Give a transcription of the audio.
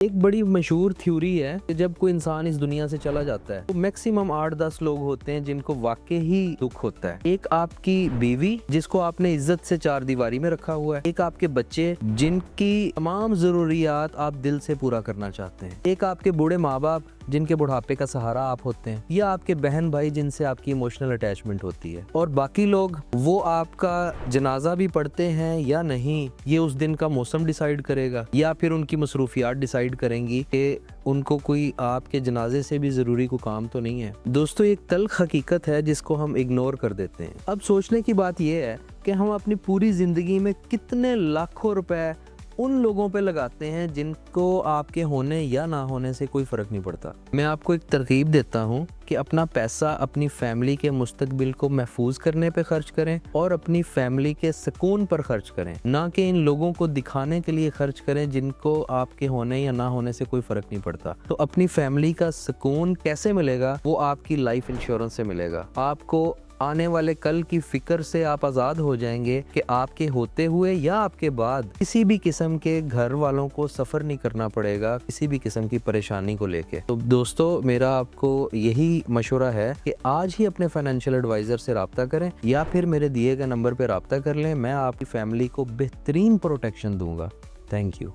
ایک بڑی مشہور تھیوری ہے کہ جب کوئی انسان اس دنیا سے چلا جاتا ہے تو میکسیمم 8-10 لوگ ہوتے ہیں جن کو واقعی ہی دکھ ہوتا ہے۔ ایک آپ کی بیوی جس کو آپ نے عزت سے 4 دیواری میں رکھا ہوا ہے، ایک آپ کے بچے جن کی تمام ضروریات آپ دل سے پورا کرنا چاہتے ہیں، ایک آپ کے بوڑھے ماں باپ جن کے بڑھاپے کا سہارا آپ ہوتے ہیں، یا آپ کے بہن بھائی جن سے آپ کی ایموشنل اٹیچمنٹ ہوتی ہے، اور باقی لوگ وہ آپ کا جنازہ بھی پڑھتے ہیں یا نہیں یہ اس دن کا موسم ڈیسائیڈ کرے گا، یا پھر ان کی مصروفیات ڈیسائیڈ کریں گی کہ ان کو کوئی آپ کے جنازے سے بھی ضروری کوئی کام تو نہیں ہے۔ دوستو، ایک تلخ حقیقت ہے جس کو ہم اگنور کر دیتے ہیں۔ اب سوچنے کی بات یہ ہے کہ ہم اپنی پوری زندگی میں کتنے لاکھوں روپے ان لوگوں پہ لگاتے ہیں جن کو آپ کے ہونے یا نہ ہونے سے کوئی فرق نہیں پڑتا۔ میں آپ کو ایک ترغیب دیتا ہوں کہ اپنا پیسہ اپنی فیملی کے مستقبل کو محفوظ کرنے پہ خرچ کریں اور اپنی فیملی کے سکون پر خرچ کریں، نہ کہ ان لوگوں کو دکھانے کے لیے خرچ کریں جن کو آپ کے ہونے یا نہ ہونے سے کوئی فرق نہیں پڑتا۔ تو اپنی فیملی کا سکون کیسے ملے گا؟ وہ آپ کی لائف انشورنس سے ملے گا۔ آپ کو آنے والے کل کی فکر سے آپ آزاد ہو جائیں گے کہ آپ کے ہوتے ہوئے یا آپ کے بعد کسی بھی قسم کے گھر والوں کو سفر نہیں کرنا پڑے گا کسی بھی قسم کی پریشانی کو لے کے۔ تو دوستو، میرا آپ کو یہی مشورہ ہے کہ آج ہی اپنے فائنینشیل ایڈوائزر سے رابطہ کریں یا پھر میرے دیے گئے نمبر پہ رابطہ کر لیں۔ میں آپ کی فیملی کو بہترین پروٹیکشن دوں گا۔ Thank you.